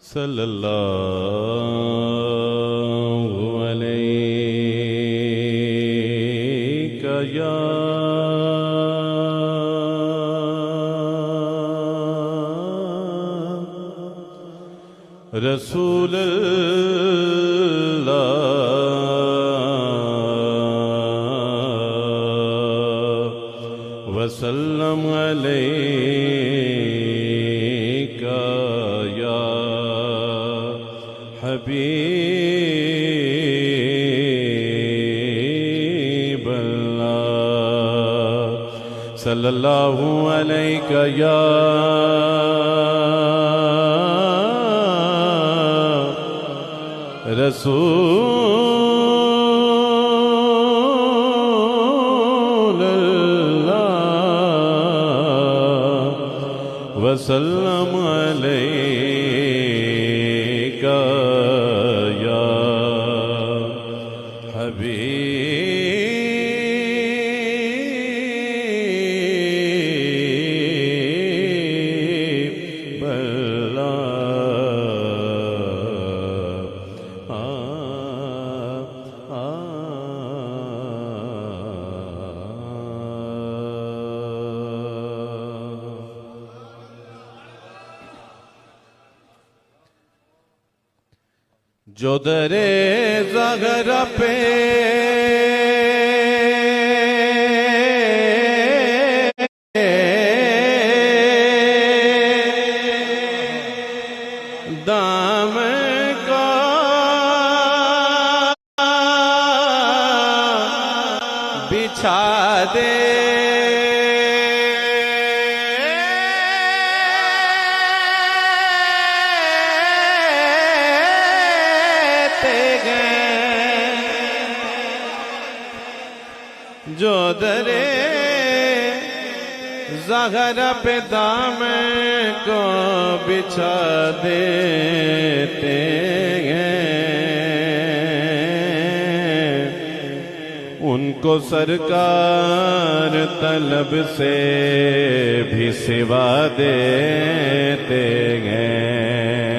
सल्लल्लाहु अलैका या रसूल अल्लाह वसल्लम अलैका या हबीब अल्लाह सल्लल्लाहु अलैका या रसूल अल्लाह वसल्लम अलैका या हबीब जो दरे ज़ग़रा पे दाम का बिछा दे जो दरे ज़ग़रा पे दामन को बिछा देते हैं उनको सरकार तलब से भी सिवा देते हैं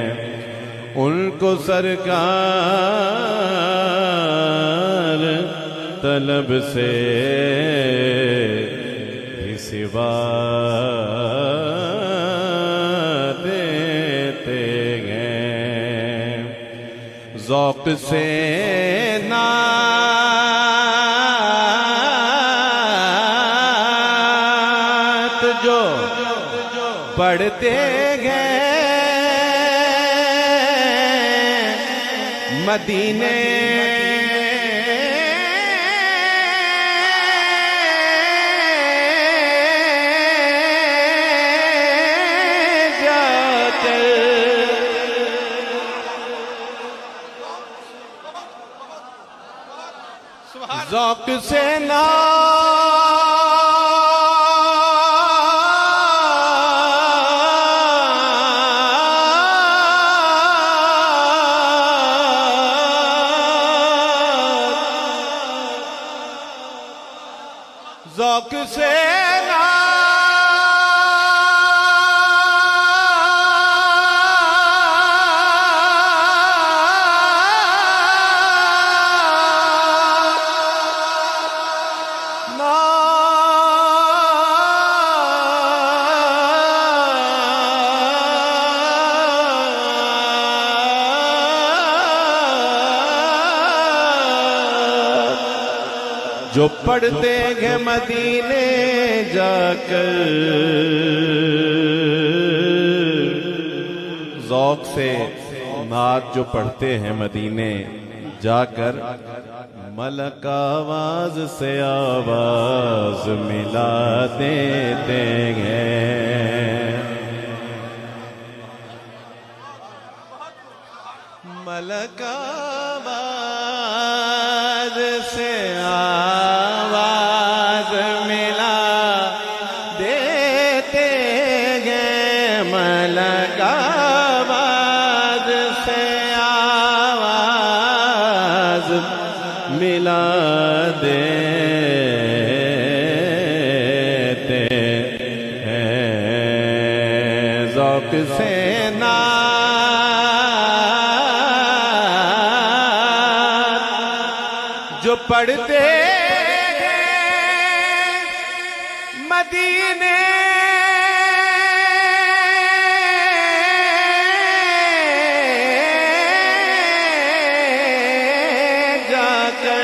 उनको सरकार तलब से भी सिवा देते हैं ज़ौक़ से नात जो पढ़ते हैं मदीने ज़ौक़ से ज़ौक़ से जो पढ़ते हैं मदीने जाकर ज़ौक़ से नात जो पढ़ते हैं मदीने जाकर मलक आवाज़ से आवाज़ मिला देते हैं मलक आवाज़ से मिला देते हैं ज़ौक़ से ना पढ़ते हैं मदीने जाकर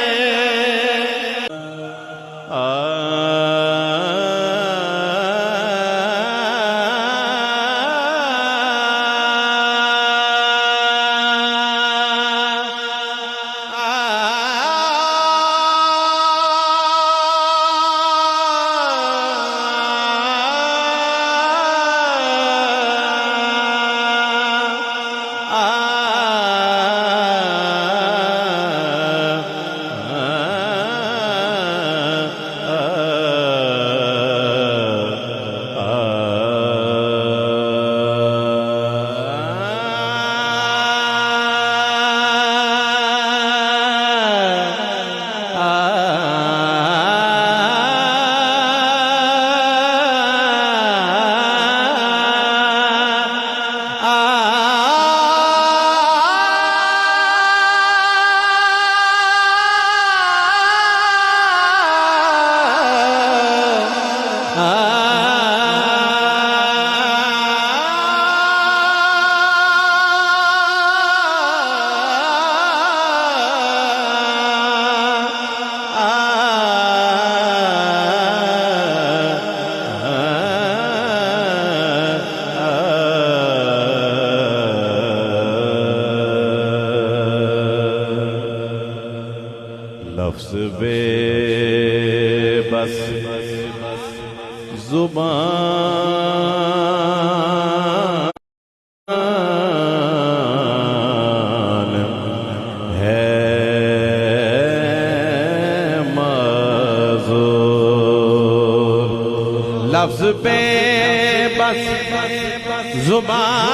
लफ्ज़ बेबस ज़ुबान है मज़ूर। लफ्ज़ बेबस ज़ुबान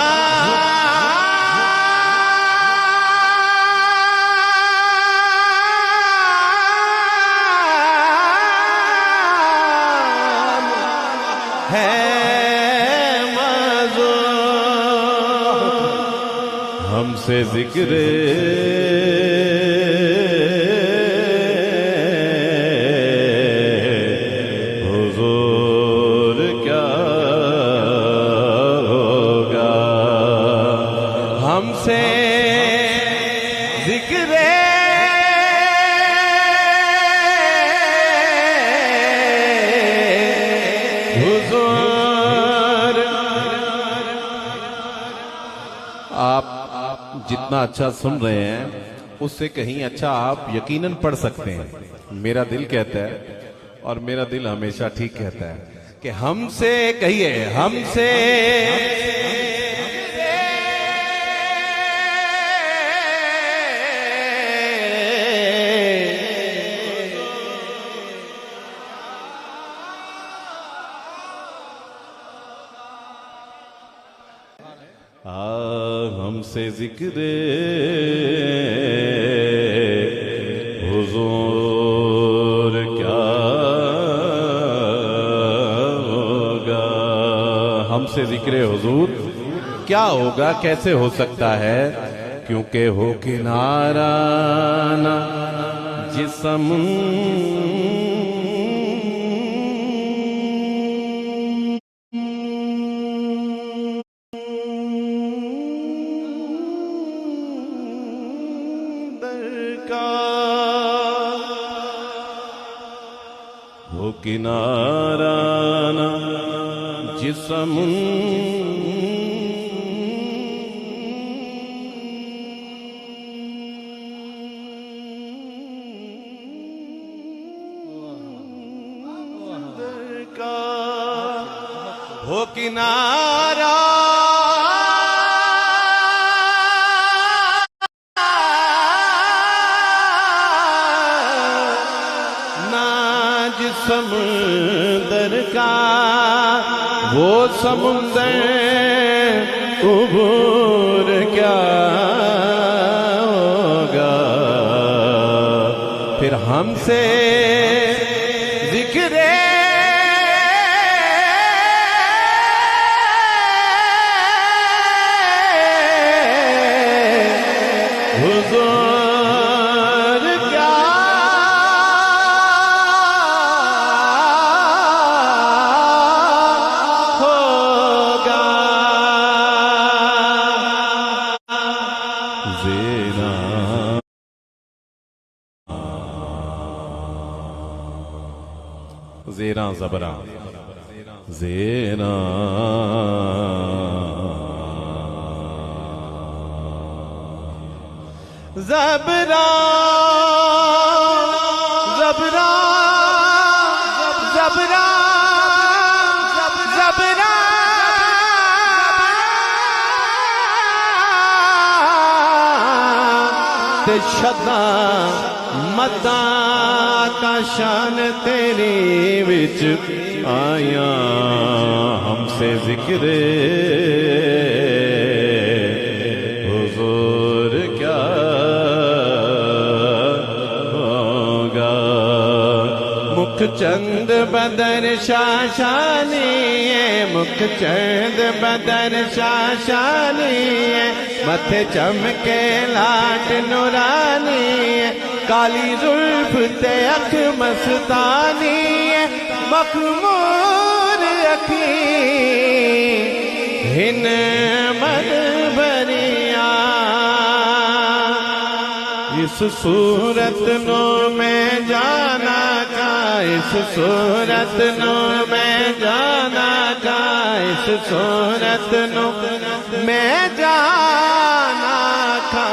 हमसे जिक्र हुजूर क्या होगा, हमसे जिक्र हुजूर। आप जितना अच्छा सुन रहे हैं उससे कहीं अच्छा आप यकीनन पढ़ सकते हैं। मेरा दिल कहता है और मेरा दिल हमेशा ठीक कहता है कि हमसे कहिए, हमसे हमसे जिक्र हुजूर क्या होगा, हमसे जिक्र हुजूर क्या होगा, कैसे हो सकता है, क्योंकि हो किनारा ना जिस्म वो किनारा ना जिस्म का हो किनारा समुंदर का वो समुंदर उबूर क्या होगा, फिर हमसे जिक्र हुजूर क्या जेरा जबरा जेरा जबरा जबरा जबरा जबरा ते शदा मदा का शान तेरी विच आया हमसे जिक्र हुजूर क्या होगा। मुख चंद बदन शाशानी है, मुख चंद बदन शाशानी है, मथे चमके लाट नूरानी है, काली जुल्फ ते अख मस्तानी है, मखमूर अखी हिन मन भरिया। इस सूरत नो मैं जाना का, इस सूरत नो मैं जाना का, इस सूरत नो मैं जाना का,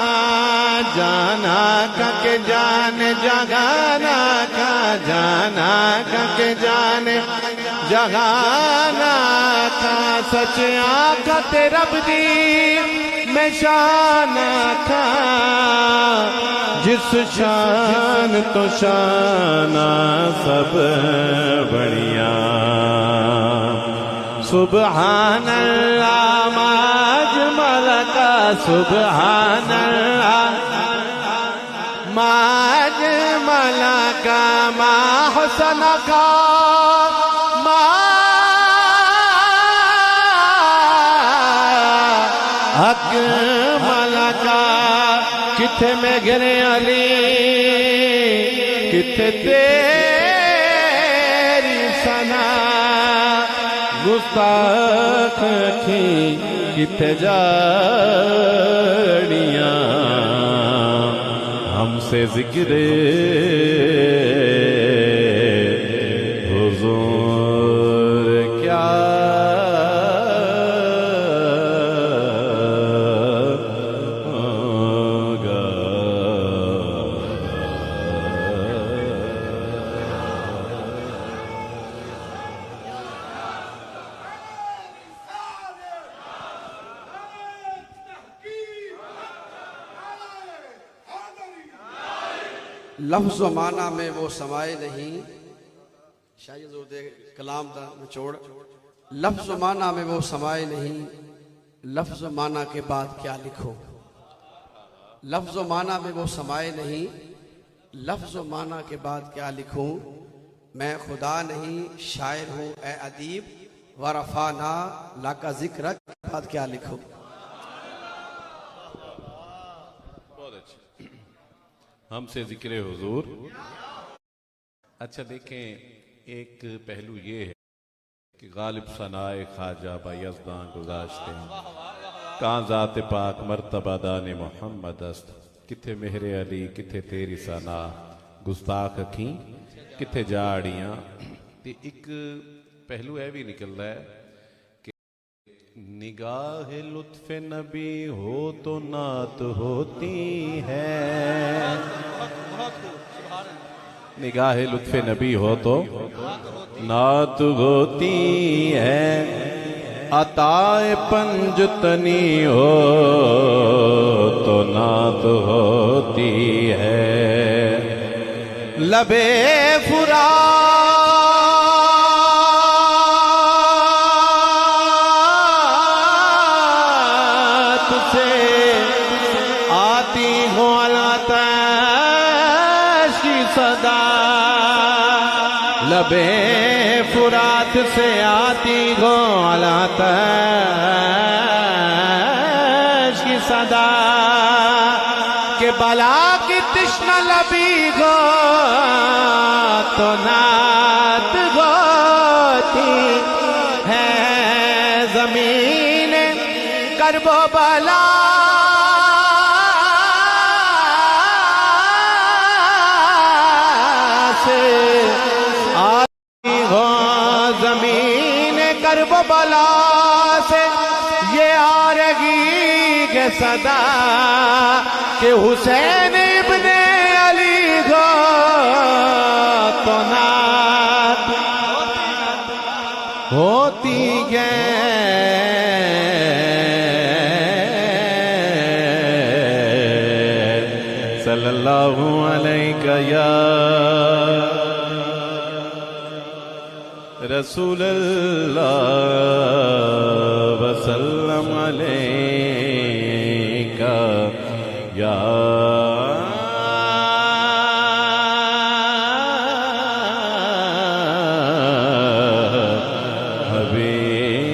जाना का के जान जगाना का, जाना का के जान जगाना का। सच आका ते रब दी मैं शान का, जिस शान तो शाना सब बढ़िया। सुबहान अल्लाह माजमल का, सुबहान अल्लाह माजमल का, मा हुसन का, मा अकमल का। किथे में गिरे अली किथे तेरी सना, गुस्ताख थी किथे जाड़ियां हमसे जिक्र हुजूर क्या लफ्ज़ माना में वो समाए नहीं। शायद दे कलाम दा निचोड़। लफ्ज़ माना में वो समाए नहीं, लफ्ज़ माना के बाद क्या लिखो। लफ्ज़ माना में वो समाए नहीं, लफ्ज़ माना के बाद क्या लिखूं। मैं खुदा नहीं शायर हूँ ए अदीब, वरफ़ाना लाका ज़िक्र के बाद क्या लिखूं। हमसे जिक्र हुजूर। अच्छा देखें, एक पहलू ये है कि गालिब सनाए ख्वाजा बायज़दां गुज़ाश्ते कां ज़ात पाक मर्तबा दाने मोहम्मद अस्त, किथे मेहरे अली किथे तेरी सना, गुस्ताख अखी किथे जाड़ियां। ते एक पहलू यह भी निकलता है कि निगाह लुत्फ नबी हो तो नात होती है, निगाह लुत्फ नबी हो तो नात होती है, अताए पंजतनी हो तो नात होती है, लबे फुरात से आती हो अलातश की सदा, लबे फुरात से आती हो अलातश की सदा, के बला की तृष्णा लबी हो तो नात गोती है, जमीन करबो बला से आती हो के सदा के हुसैन इब्ने अली गो तो नात होती है सल्लल्लाहु अलैहि या रसूल अल्लाह वसल्लम अलैका या हबीब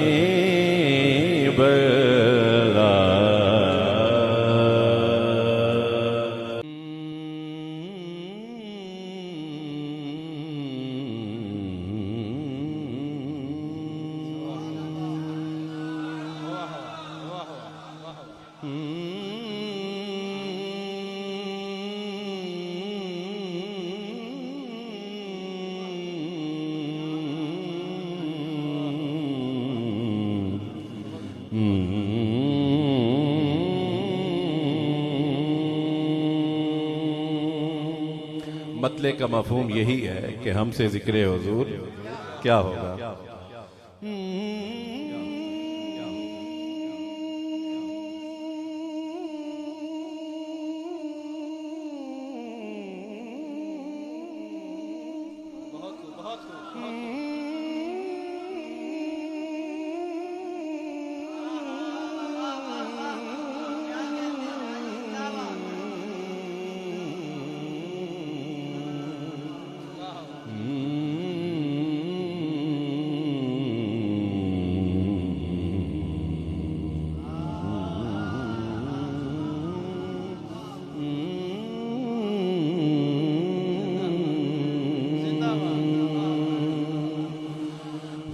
मतले का मफहूम यही है कि हमसे जिक्र हुजूर क्या होगा।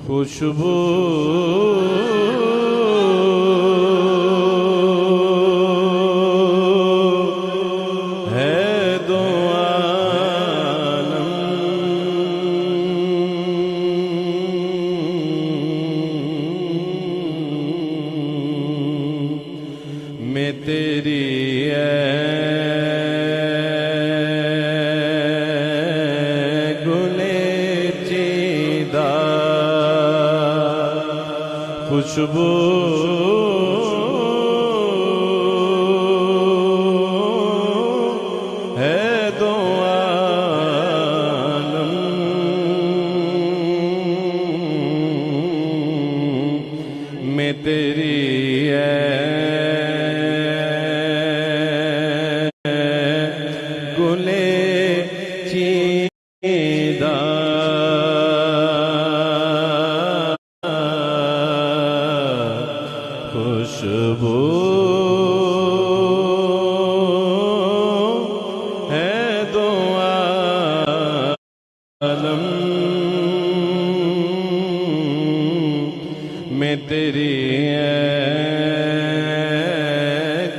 खुशबू है दो आलम में तेरी खुशबू है दो आलम में तेरी गुले चीदा खुशबू है दो आलम में तेरी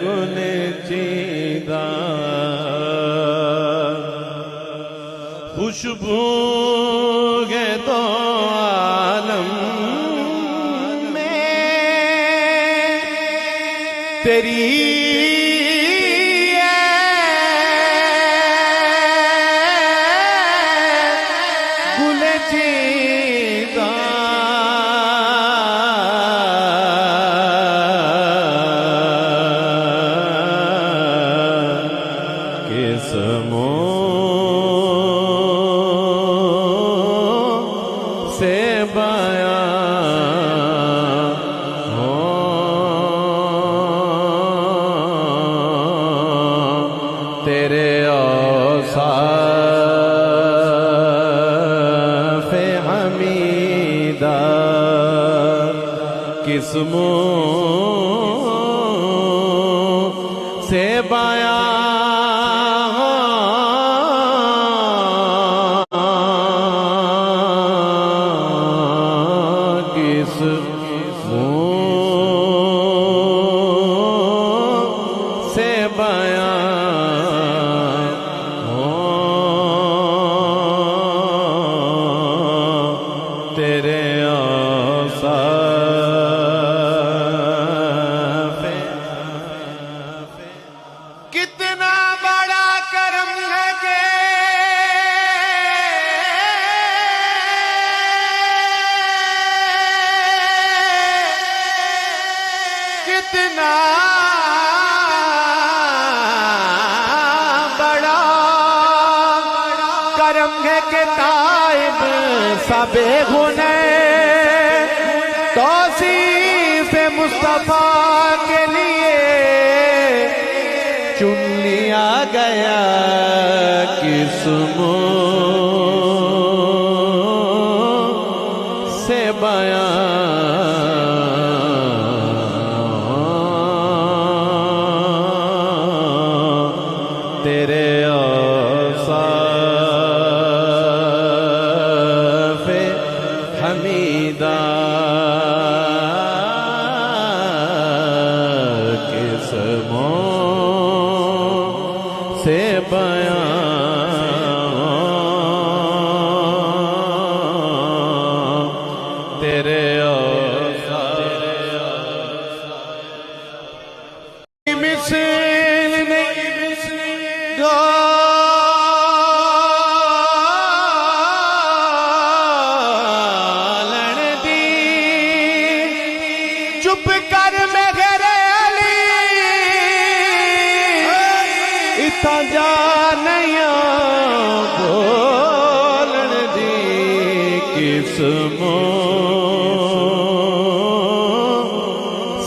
गुने चीदा खुशबू है दो आलम तेरी गुले चीदा किस्मों से बयां तेरे औसाफ़ हमीदा किस्मों से बयां से बयां तेरे औसाफ़ बेगुने तौसीफ मुस्तफा के लिए चुन लिया गया किस्मों से बयां तेरे औसाफ़े हमीदा किस्मों से बयां तेरे मिसल नहीं गालन दी चुप कर मेरे अली इतना जा नहीं बोलन दी किस्मों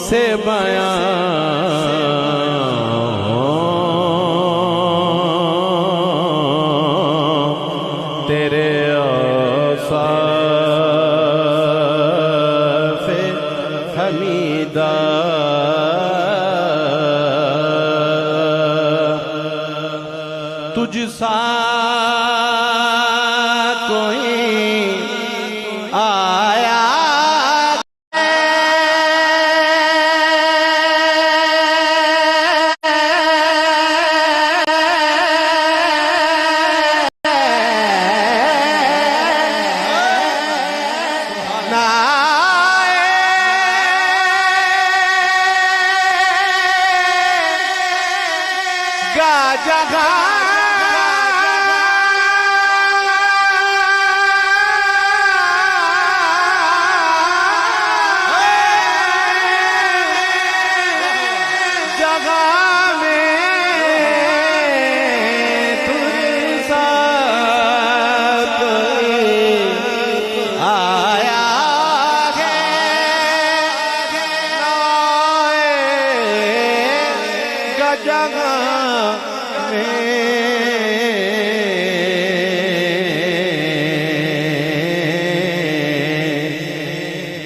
से बयां तेरे औसाफ़े हमीदा तुझ सा कोई आया जगह जगह में तुझसा कोई आया है जगह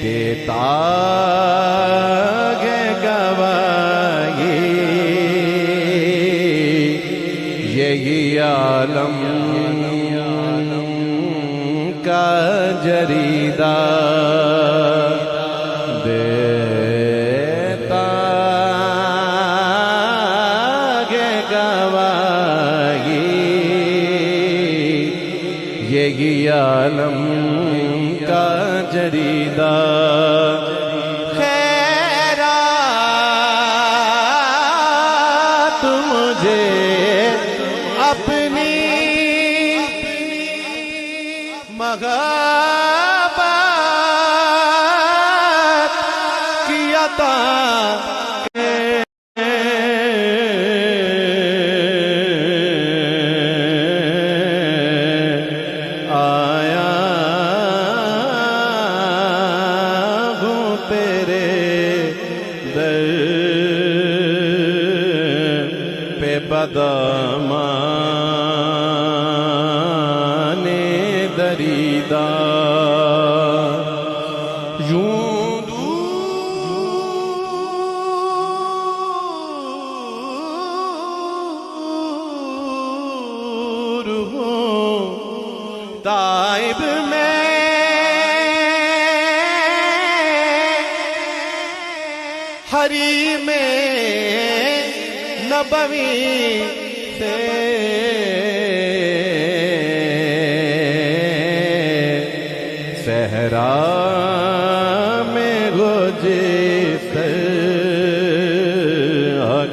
देता है गवाही यही आलम का जरीदा देता है गवाही यही आलम का जरीदा खैरात मुझे अपनी महब्बत की अता बदमाने दरीदा यूं दूर हूँ ताइब में हरी में नबवी से सहरा में गुज़िस्तर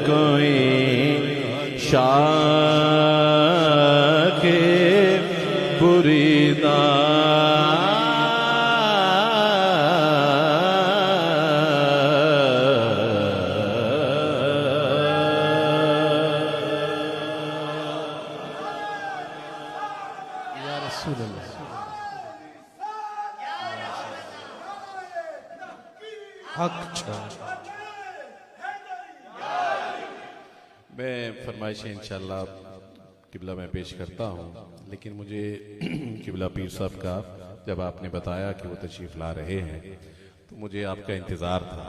कोई शाखे बुरीदा मैं फरमाइशें इंशाल्लाह किबला में पेश करता हूँ, लेकिन मुझे किबला पीर साहब का जब आपने बताया कि वो तशरीफ ला रहे हैं तो मुझे आपका इंतज़ार था।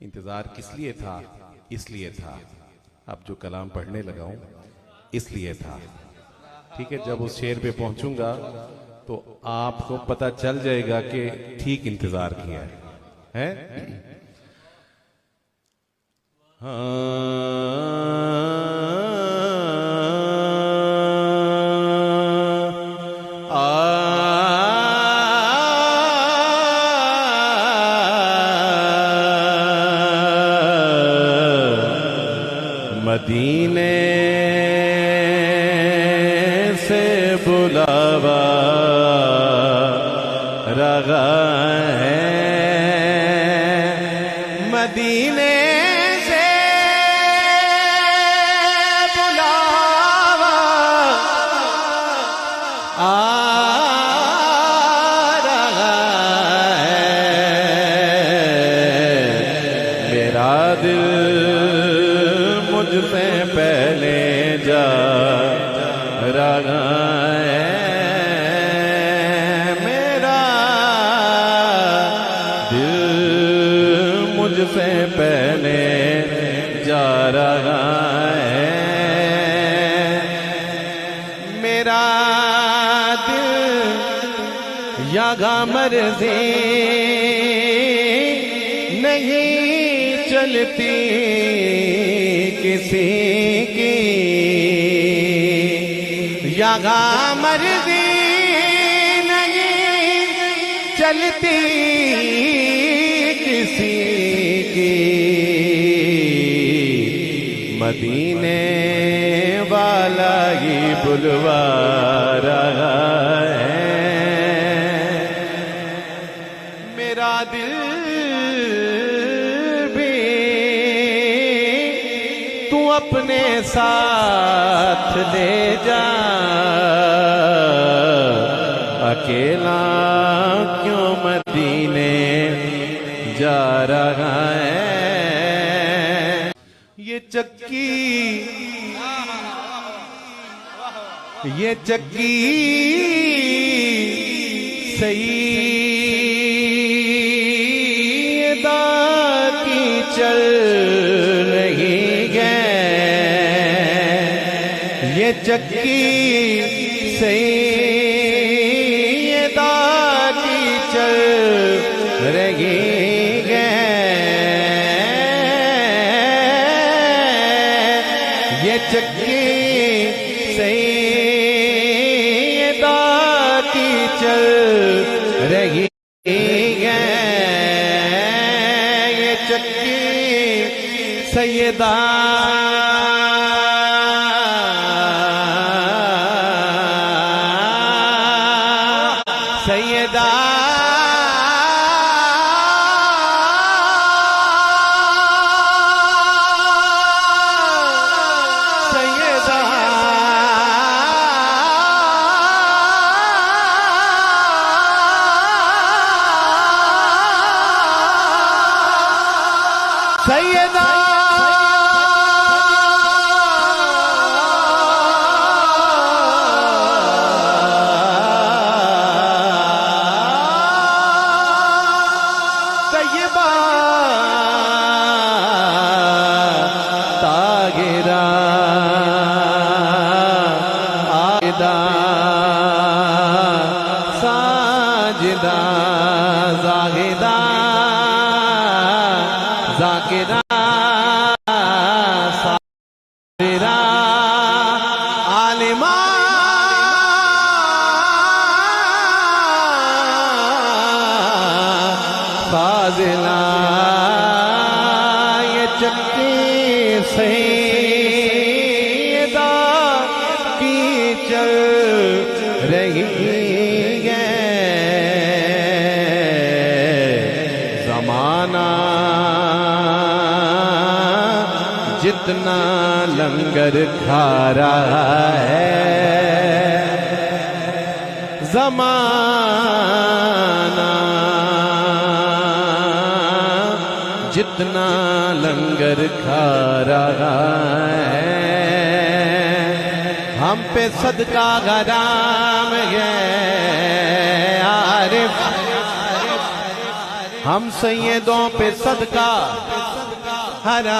इंतज़ार किस लिए था? इसलिए था, अब जो कलाम पढ़ने लगाऊं इसलिए था। ठीक है, जब उस शेर पे पहुंचूंगा तो आपको पता चल जाएगा कि ठीक इंतज़ार किया है? मदीने से बुलावा रहा है, मदीने से बुलावा आ रहा है। मेरा दिल मुझसे पहले जा रहा है, मेरा दिल मुझसे पहले जा रहा है, मेरा दिल यहाँ मर्जी नहीं चलती किसी की, यहाँ मर्जी नहीं चलती किसी की। मदीने वाला ही बुलवा रहा है, मेरा दिल अपने साथ ले जा, अकेला क्यों मदीने जा रहा है। ये चक्की सईदा की चल रही है, ये चक्की सईदा की चल रही है, ये चक्की सईदा की चल रही है, ये चक्की सईदा सैयदा सैयदा सैयदा तागिरा आगिदा साजिदा जाहिदा जाकिरा साजिरा आलिमा फाजिला, ये चक्की सईदा की चल रही है। ज़माना जितना लंगर खा रहा है, ज़माना जितना लंगर खा रहा है, हम पे सदका हराम है आरिफ, हम सैयदों पे सदका हराम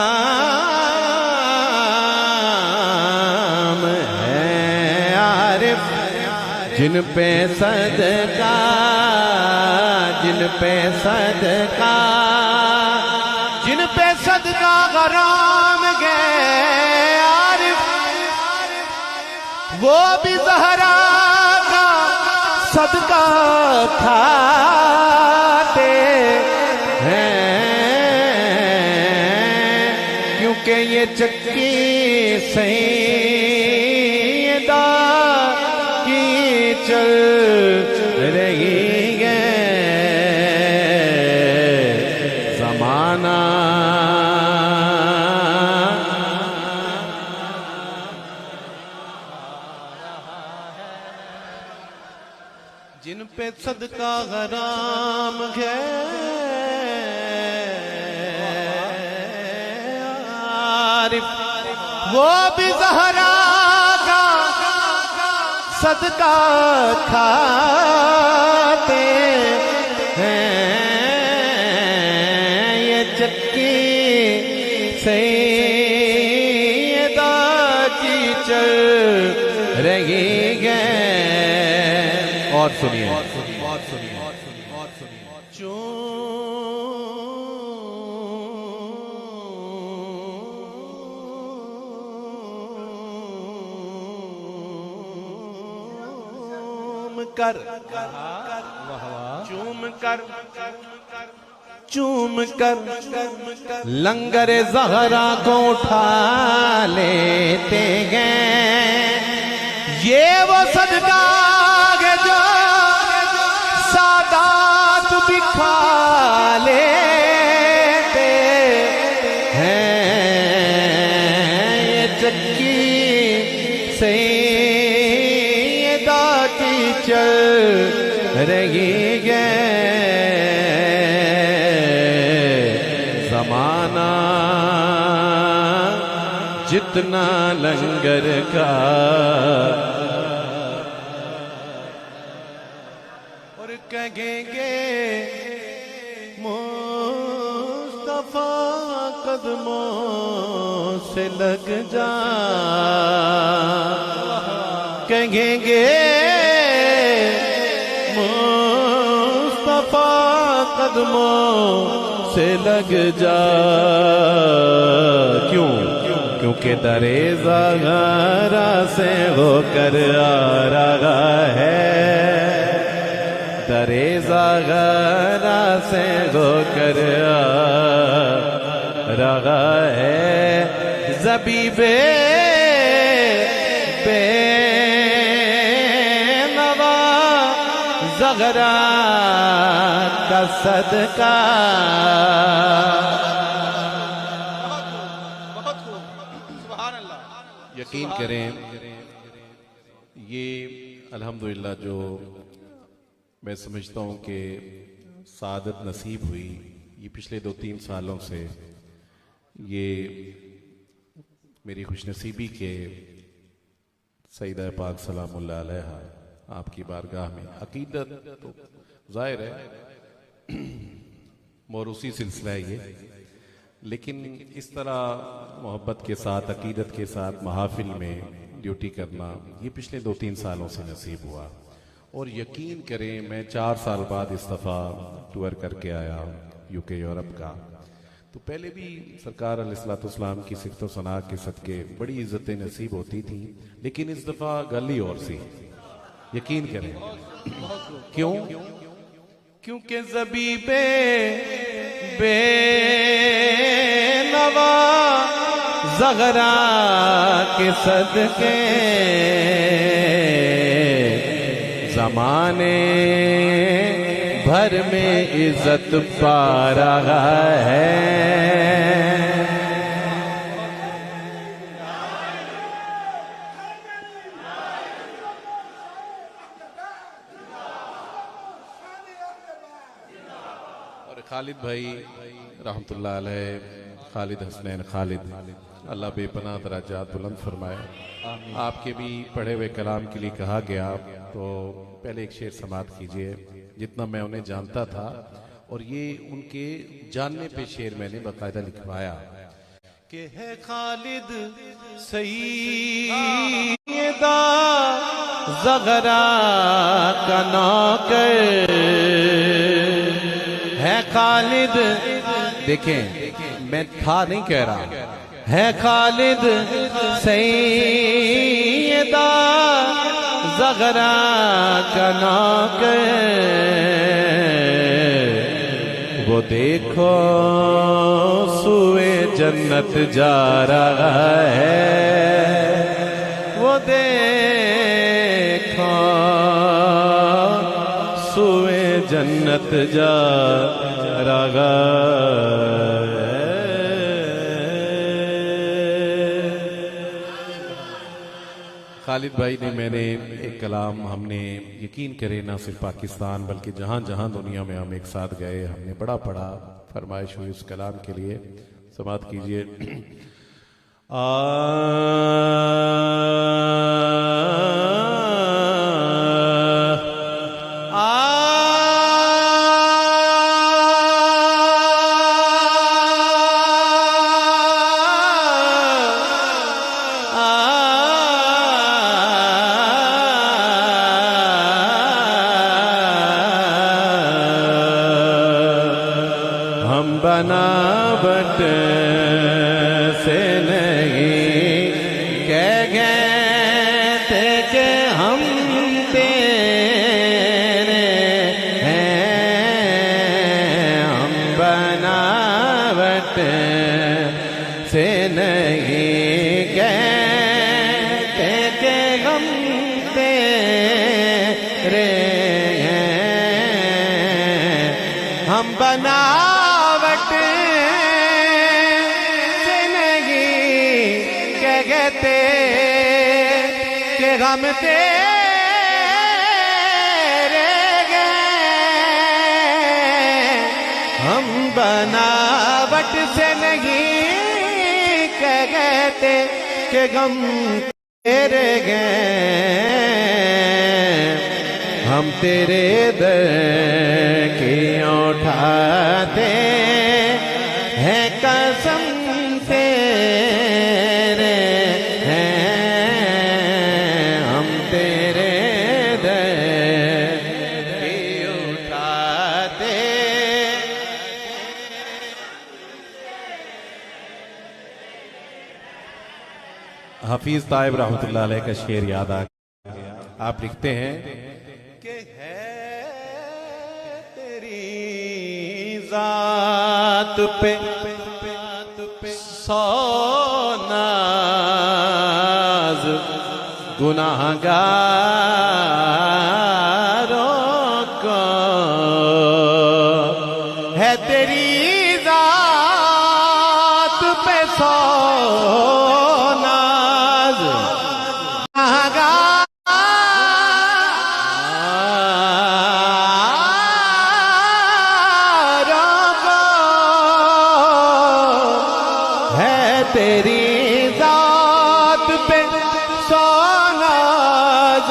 है आरिफ, जिन पे सदका, जिन पे सदका, जिन पे सदका हराम गए आरिफ, वो भी ज़हरा का सदका खाते हैं, क्योंकि ये चक्की सैयदा की चल रही है, ज़माना जिन पे सदका हराम है आरिफ, वो भी ज़हरा का सदका खाते हैं, ये चक्की सैयदा की चल रही है। और सुनिए, चूम कर लंगर ज़हरा को उठा लेते हैं, ये वो सदका है जो सादात भी खा लेते हैं, ये चक्की सैयदा की चल रही है, ज़माना जितना लंगर का और कहेंगे मुस्तफा कदमों से लग जा, कहेंगे मुस्तफा कदमों से लग जा, क्यों? क्योंकि दरे ज़हरा से होकर आ रहा है, दरे ज़हरा से होकर आ रहा है, ज़बीबे बेनवा ज़हरा का सदका। यकीन करें ये अल्हम्दुलिल्लाह जो मैं समझता हूँ कि सादत नसीब हुई ये पिछले 2-3 सालों से, ये मेरी खुशनसीबी के सईदा पाक सलामुल्लाह अलैहा आपकी बारगाह में अकीदत तो जाहिर है मौरूसी सिलसिला है ये, लेकिन इस तरह मोहब्बत के साथ अकीदत के साथ महाफिल में ड्यूटी करना ये पिछले 2-3 सालों से नसीब हुआ। और यकीन करें मैं 4 साल बाद इस दफ़ा टूर करके आया यूके यूरोप का, तो पहले भी सरकार अलैहिस्सलाम की सिफ़त व सना के सदके बड़ी इज्जतें नसीब होती थी, लेकिन इस दफ़ा गल ही और सी। यकीन करें क्यों? क्योंकि ज़बीबे बेनवा ज़हरा के सदके ज़माने भर में इज्जत पा रहा है। और खालिद भाई रहमतुल्लाह अलैह खालिद हसनैन खालिद, अल्लाह बेपनाह दराजात बुलंद फरमाए। आपके भी पढ़े हुए कलाम के लिए कहा गया, तो पहले एक शेर समात कीजिए। जितना मैं उन्हें जानता था, और ये उनके जानने पे शेर मैंने बाकायदा लिखवाया कि है खालिद सईदा ज़ग़रा का नौकर, है खालिद, देखें मैं था नहीं कह रहा, है खालिद सईदा ज़ग़रा का नौकर, वो देखो सुए जन्नत जा रहा है, वो देखो सुए जन्नत जा रहा है। खालिद भाई ने, मैंने एक कलाम, हमने यकीन करे ना सिर्फ पाकिस्तान बल्कि जहां जहां दुनिया में हम एक साथ गए, हमने बड़ा पढ़ा, फरमाइश हुई उस कलाम के लिए। समात कीजिए। बनावट से नहीं कह गए थे कि हम तेरे हैं, हम बनावट से नहीं कहते कि हम तेरे हैं, हम बनावट से नहीं कहते कि हम तेरे हैं, हम बनावट से नहीं कहते कि हम तेरे हैं, हम तेरे दर की उठाते हैं कसम तेरे हैं, हम तेरे दर की उठाते। हफीज ताइब रहमतुल्लाह अलैह का शेर याद आ गया। आप लिखते हैं कि है तेरी जात पे सौ नाज गुनाहगारों को, है तेरी जात पे सौ नाज गुनाहगारों को, है तेरी जात पे सौ नाज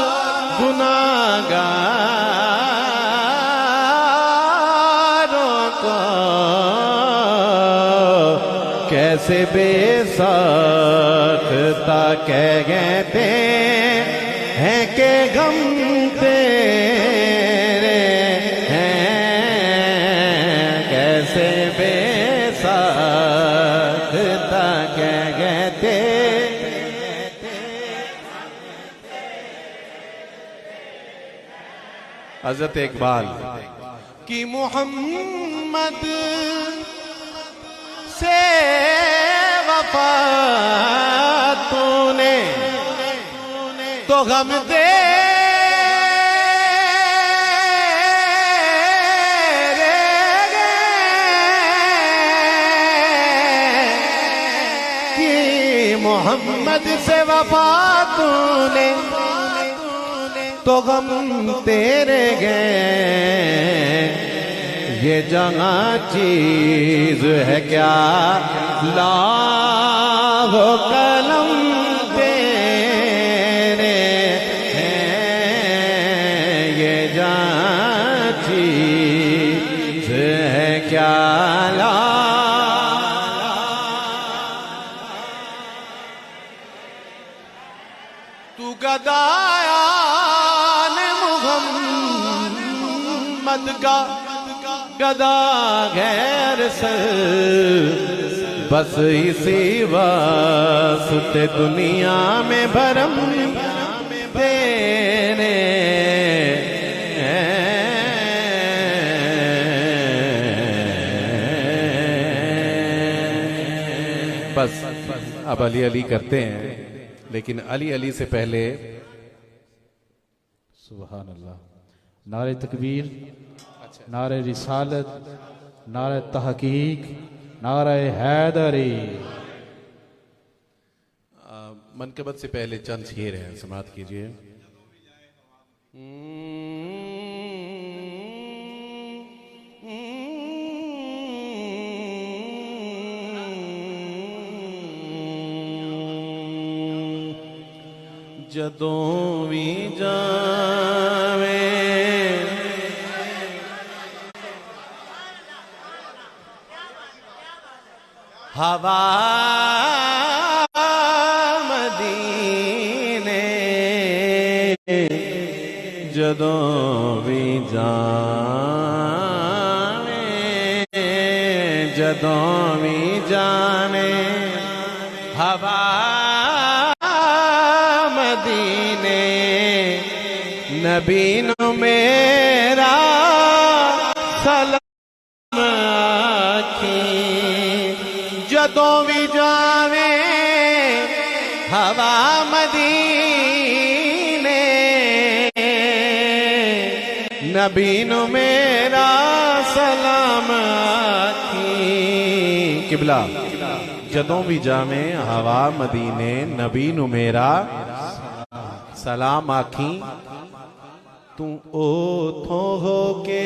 गुनाहगारों को, कैसे बेसाख्ता कह कहते हैं कि गम तेरे हैं, कैसे बेसाख्ता कह कहते। हज़रत इकबाल कि मोहम्मद से वफा तूने तो गम दे कि मोहम्मद से वफा तूने तो गम तेरे गए, ये जहाँ चीज है क्या लाहो कलम तेरे हैं, ये जहाँ चीज है क्या ला। तू गदाया ने मुहम्मद का गदा गैर सर, बस इसी वास्ते दुनिया में भरम तेरे बस। अब अली अली करते हैं, लेकिन अली अली से पहले सुभान अल्लाह, नारे तकबीर, नारे रिसालत, नारे तहकीक, नारे हैदरी। मनकबत से पहले चंद शेर हैं, समाप्त कीजिए। जदों भी जावे हवा मदीने, जदों भी जावे, जदों भी जावे हवा मदीने, नबी नु मेरा सलाम आखी। जदों भी जावे हवा मदीने, नबी नु मेरा सलाम आखी। किबला जदों भी जावे हवा मदीने, नबी नु मेरा सलाम आखी। तू ओथों होके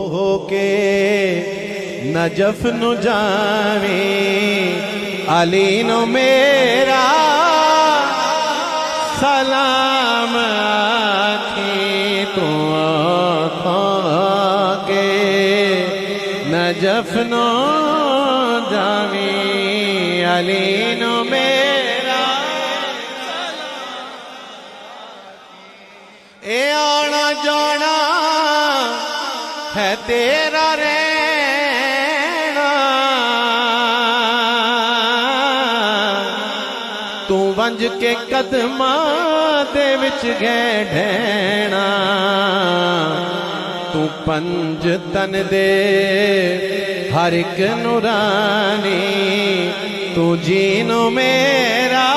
होके नजफ नु जावे, अली नु मेरा सलाम आखी। तू के नजफ नु जावे, अली नु मेरा ए आना जाना है तेरा रहना, तू वंज के कदमां दे विच गैढना। तू पंज तन दे हर एक नूरानी, तू जीनो मेरा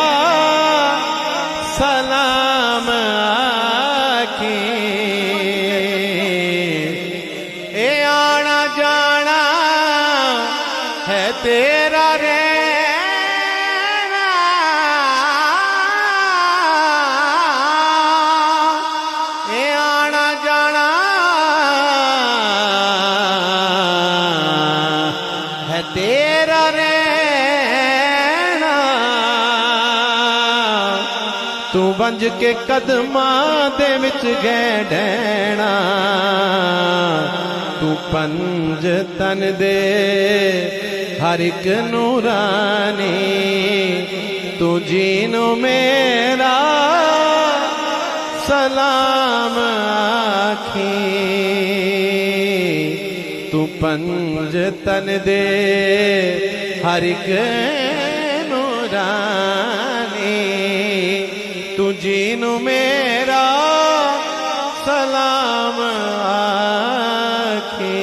सलाम आखी। तेरा रहना, ये आना जाना है तेरा रहना। तू बंज के कदमां दे विच गैढना, तू पंज तन दे हर एक नूरानी, तू जीनो मेरा सलाम आखी। तू पंज तन दे हर एक नूरानी, तू जीनो मेरा सलाम आखी।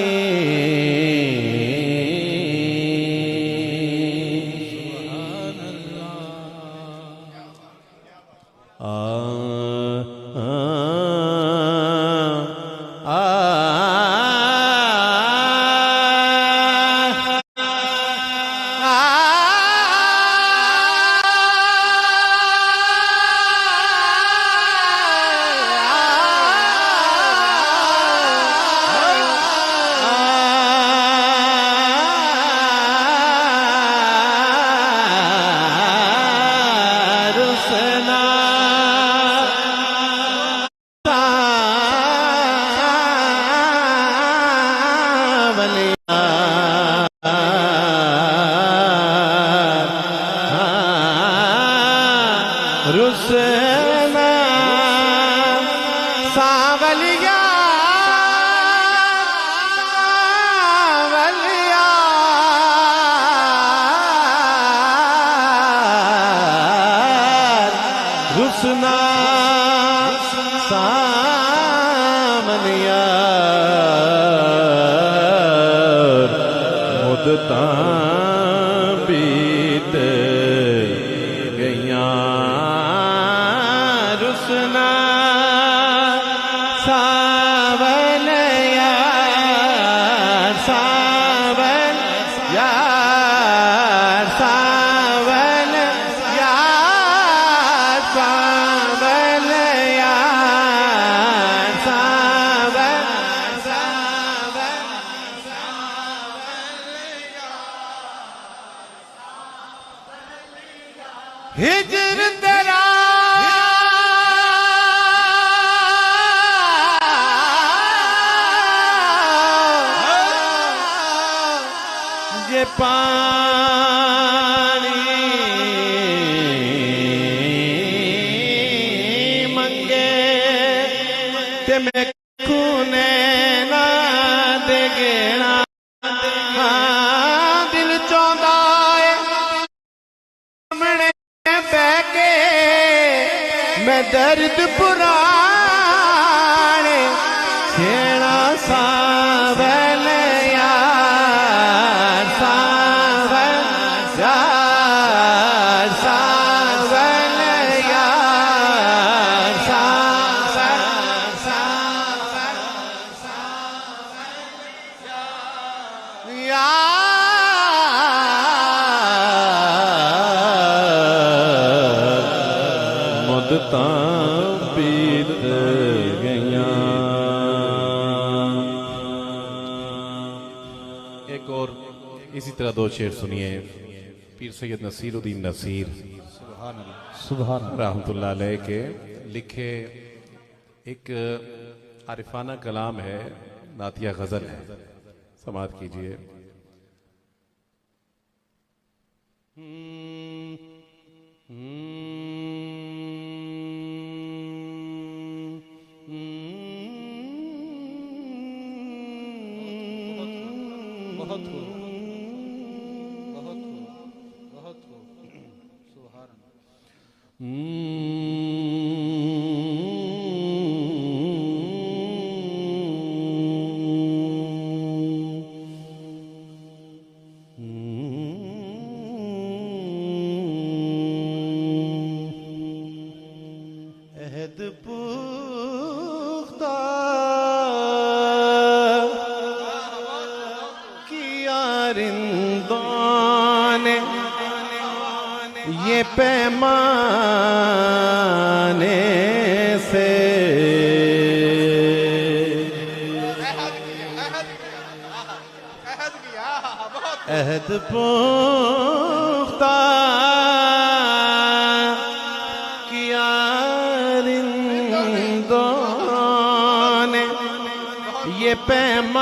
सामन यार मुद्दतां बीत गईयां रुसना सावन यार सावन यार सावन यार सावन यार सावन हिजर तेरा ये पानी मंगे ते मैं खूने ना दे गेना हाँ दिल चाहता है सामने बह के मैं दर्द पुराने छेड़ा सावन यार सावन यार सावन यार सावन यार मुद्दतां बीत गईयां। एक और इसी तरह दो शेर सुनिए पीर सैयद नसीरुद्दीन नसीर सुभान अल्लाह। रहमतुल्लाह अलैह के लिखे एक आरिफाना कलाम है, नातिया गजल है, समाअत कीजिए। बहुत हो बहुत हो बहुत हो सुभान अहद पुख्ता किया रिंदों ने ये पैमाने से अहद पुख्ता किया रिंदों ने ये पैमाने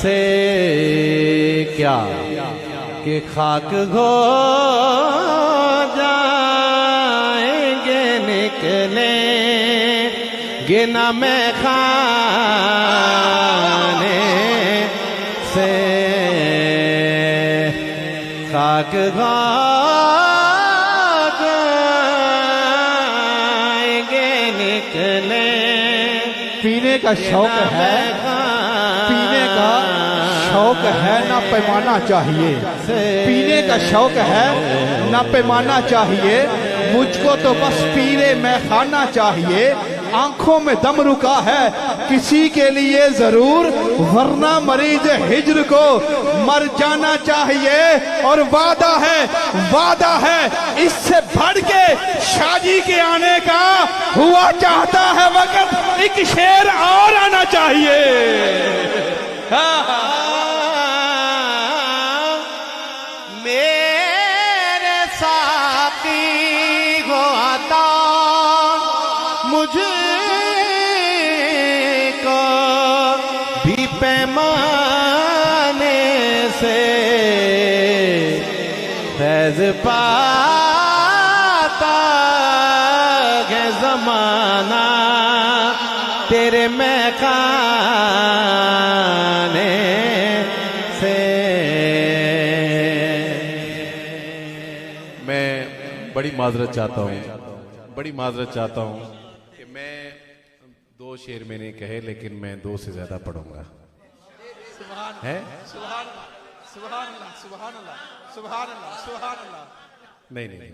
से क्या कि खाक हो जाएंगे निकले गिना में खाने से खाक हो जाएंगे निकले। पीने का शौक है, पीने का शौक है ना पैमाना चाहिए, पीने का शौक है ना पैमाना चाहिए, मुझको तो बस पीने में खाना चाहिए। आंखों में दम रुका है किसी के लिए जरूर, वरना मरीज हिज्र को मर जाना चाहिए। और वादा है इससे बढ़ के शादी के आने का, हुआ चाहता है वक्त एक शेर और आना चाहिए। मेरे साथी को आता मुझे को भी पैमाने से फैज पाता है जमाना तेरे में खाने से। मैं बड़ी माजरत चाहता हूँ, बड़ी माजरत चाहता हूँ कि मैं 2 शेर मैंने कहे, लेकिन मैं 2 से ज्यादा पढ़ूंगा। है नहीं नहीं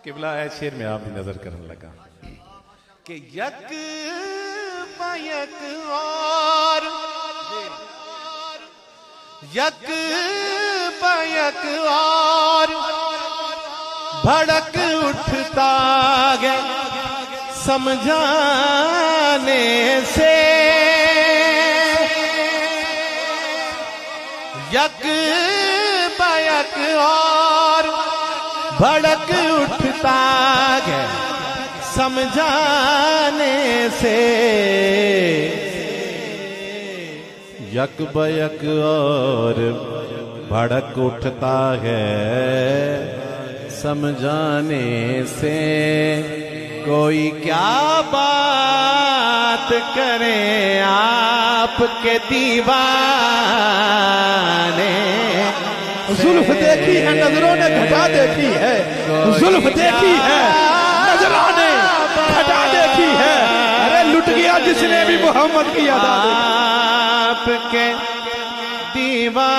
किबला है शेर में आप भी नजर करने लगा कि यक पयक और यक पयक और भड़क उठता है समझाने से, यक पयक और भड़क उठता है समझाने से, यक बयक और भड़क उठता है समझाने से, कोई क्या बात करे आपके दीवाने। जुल्फ देखी है नजरों ने घटा देखी है, जुल्फ देखी है नजरों ने घटा देखी है। अरे लुट गया जिसने भी मोहम्मद की अदा देखी। आपके दीवाने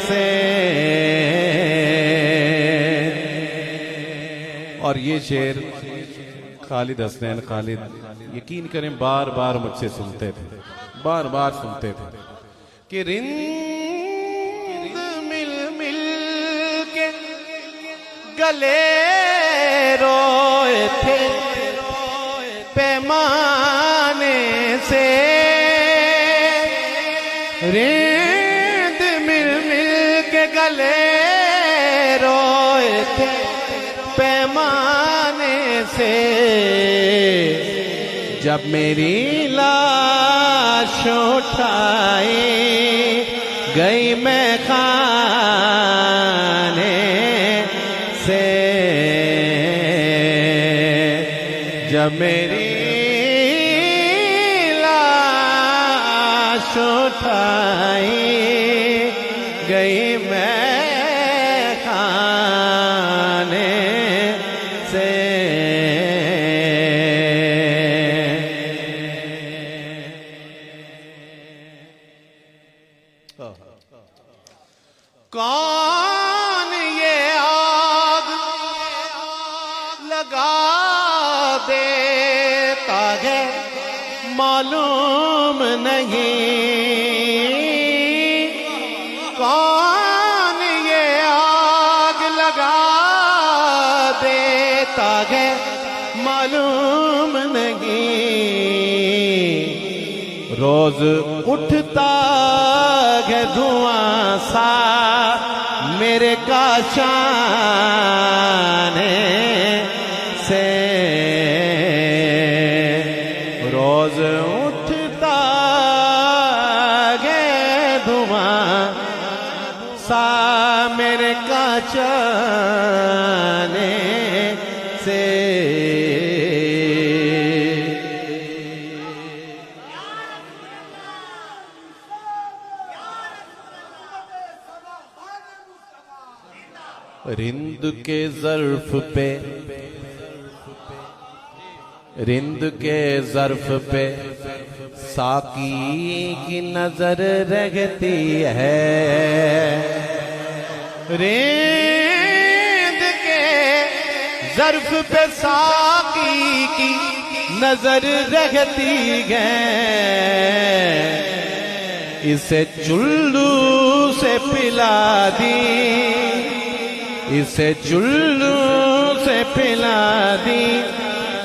से। और ये शेर खालिद हसनैन खालिद यकीन करें बार बार मुझसे सुनते थे, बार बार सुनते थे कि रिंद मिल मिल के गले रोए थे पैमाने से, रिंद मिल मिल के गले रोए थे पैमाने से, जब मेरी लाश उठाई गई मैं खाने से, जब मेरी लाश उठाई गई मैं खाने से। कौन ये आग लगा देता है मालूम नहीं, कौन ये आग लगा देता है मालूम नहीं, रोज उठता है धुआं सा मेरे काशाने से, रोज उठता है धुआं सा मेरे काशाने से। रिंद के ज़र्फ पे, रिंद के ज़र्फ पे साकी की नजर रहती है, रिंद के ज़र्फ पे साकी की नजर रहती है, इसे चुल्लू से पिला दी, इसे चुल्लू से पिला दी,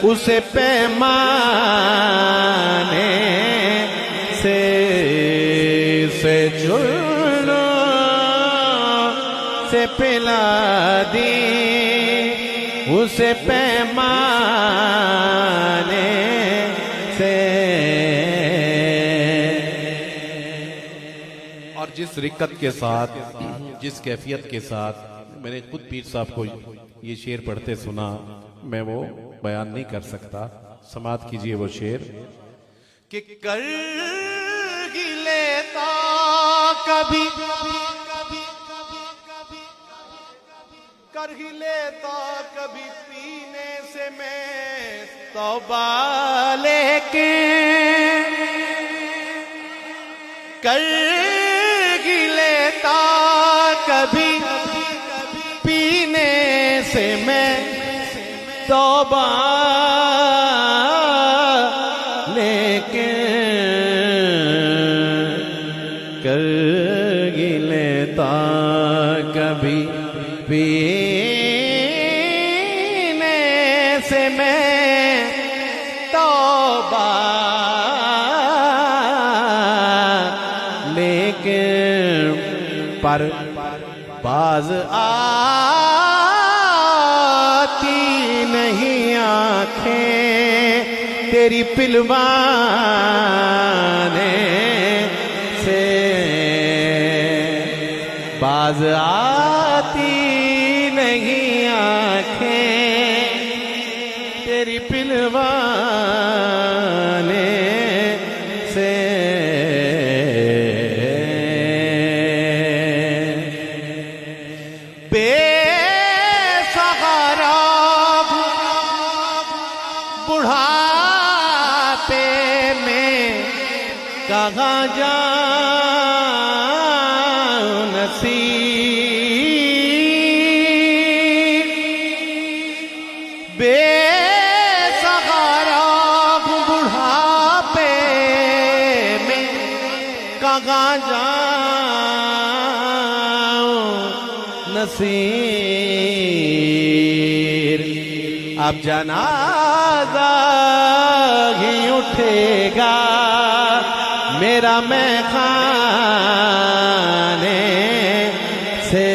उसे पैमाने से, इसे चुल्लू से पिला दी, उसे पैमाने से। और जिस रिक्कत के साथ, जिस कैफियत के साथ मैंने खुद पीर साहब को ये शेर पढ़ते सुना, मैं वो बयान नहीं कर सकता। समात कीजिए वो शेर कि कर ही लेता कभी, कर ही लेता कभी पीने से मैं तौबा लेके कर ही लेता कभी पीने से मैं तौबा लेके कर ही लेता कभी पीने से मैं तौबा लेके पर बाज आती नहीं आंखें तेरी पिलवाने से बाज आती नहीं आंखें तेरी पिलवाने से बेसहारा बुढ़ापे में कहाँ जाऊं नसीब बेसहारा बुढ़ापे में कहाँ जाऊं नसीर अब जनाजा ही उठेगा मेरा मैं खाने से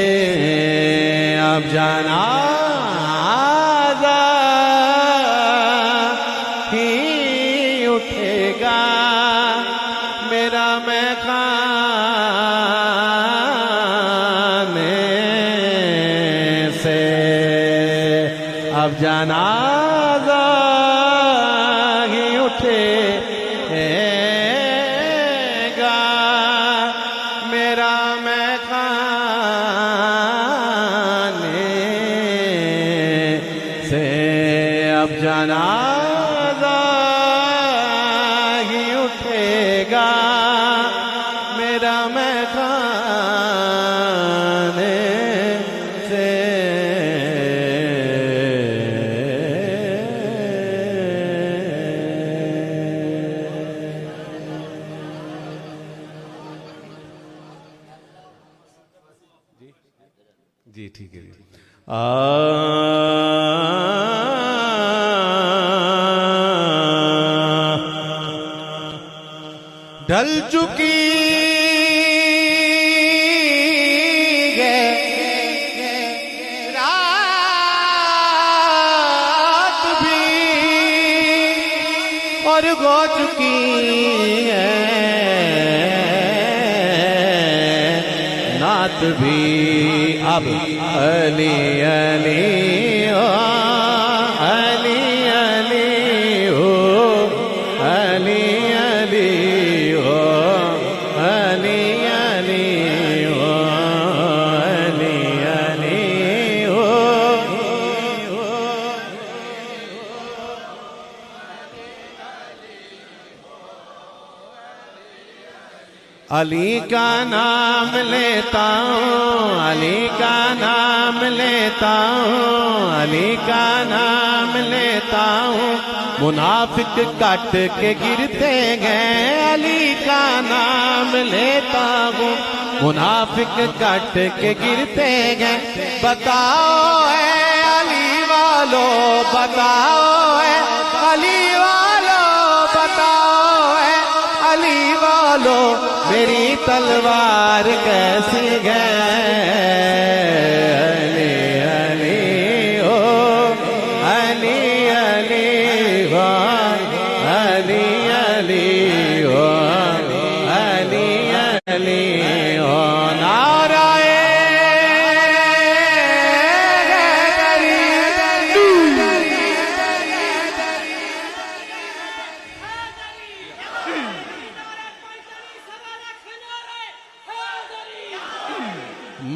अब जनाजा ही उठेगा मेरा मैं खाने से अब जनाजा ही उठेगा मेरा मैं खाने से अब जनाजा ही उठेगा मेरा मैं खाने से जी ठीक है जी ढल चुकी है रात भी और हो चुकी है नात भी अब अली अली ओ अली अली हो अली अली हो अली अली हो अली अली हो अली का नाम लेता हूँ अली का नाम लेता हूँ अली का नाम लेता हूँ मुनाफिक काट के गिरते गए अली का नाम लेता हूँ मुनाफिक काट के गिरते गए बताओ है अली वालों बताओ है अली वालों बताओ है अली वालों मेरी तलवार कैसी गए अली अली ओ अली अली हो अली अली हो अली अली हो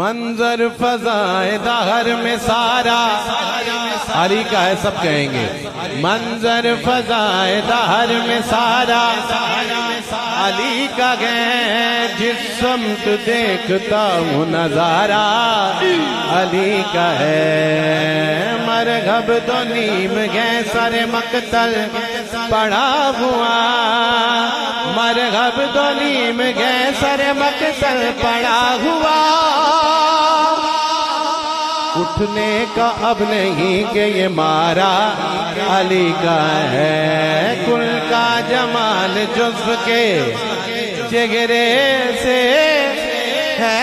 मंजर फजाए दहर में सारा अली का है, सब कहेंगे। मंजर फजाए दहर में सारा अली का है, जिस समत देखता हूँ नजारा अली का है। मरहब तो नीम गए सारे मकतल पड़ा हुआ, मरहब तो नीम गए सारे मकतल पड़ा हुआ। उठने का अब नहीं कि ये मारा अली का है। कुल का जमाल जुज़्व के जिगरे से है।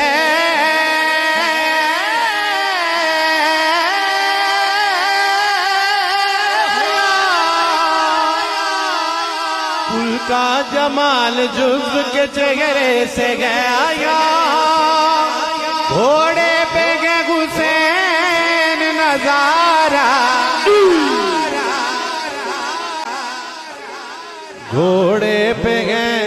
कुल का जमाल जुज़्व के जिगरे से गया। घोड़े पे गए हुसैन नजारा, घोड़े पे गए,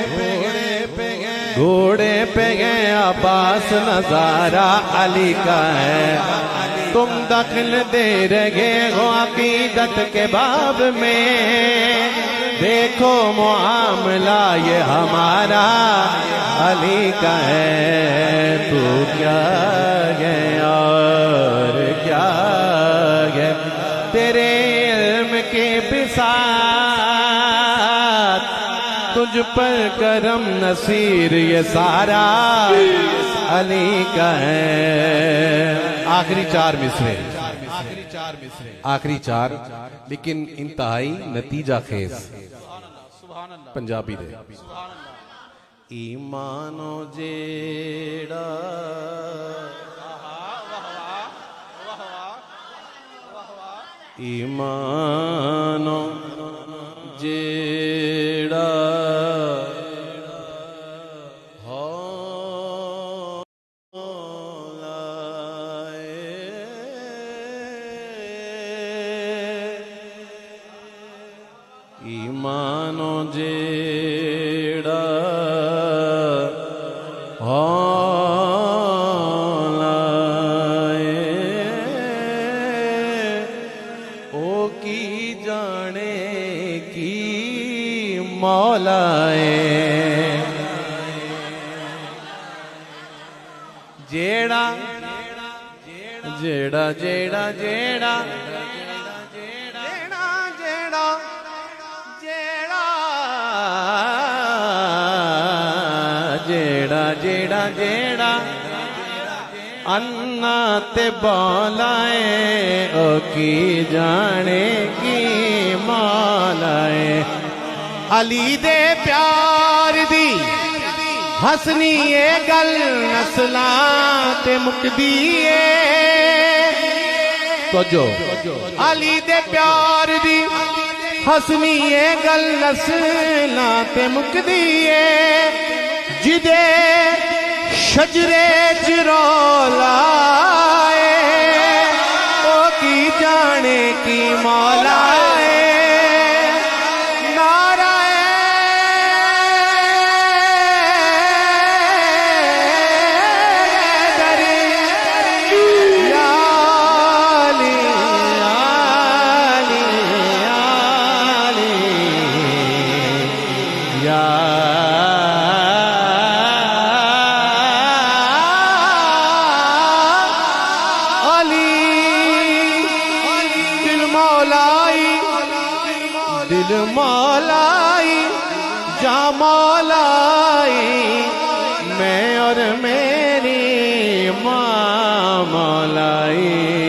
घोड़े पे गए अब्बास नजारा अली का है। तुम दखल दे रहे हो अकीदत के बाब में, देखो मुआमला ये हमारा अली का है। तू क्या है और क्या है, तेरे इल्म के बिसात तुझ पर करम नसीर ये सारा अली का है। आखिरी चार मिसरे, आखिरी चार लेकिन इंतहाई नतीजा खेज पंजाबी दे। ईमानो जेड़ा ईमानो जेड़ा ईमानो जेड़ा ओ की जाने की मौलाए। जेड़ा जेड़ा जेड़ा जेड़ा जेड़ा जेड़ा जेड़ा अन्ना ते बोलाए ओ की जाने की मौलाए। अली दे प्यार दी हसनी ये गल नस्ला ते मुकदी तो जो अली दे प्यार दी हसनी ये गल नस्ला ते मुकदी जिदे शजरे चिरोलाए ओ की जाने की मौलाए। दिल मौलाई जा मौलाई मैं और मेरी माँ मौलाई।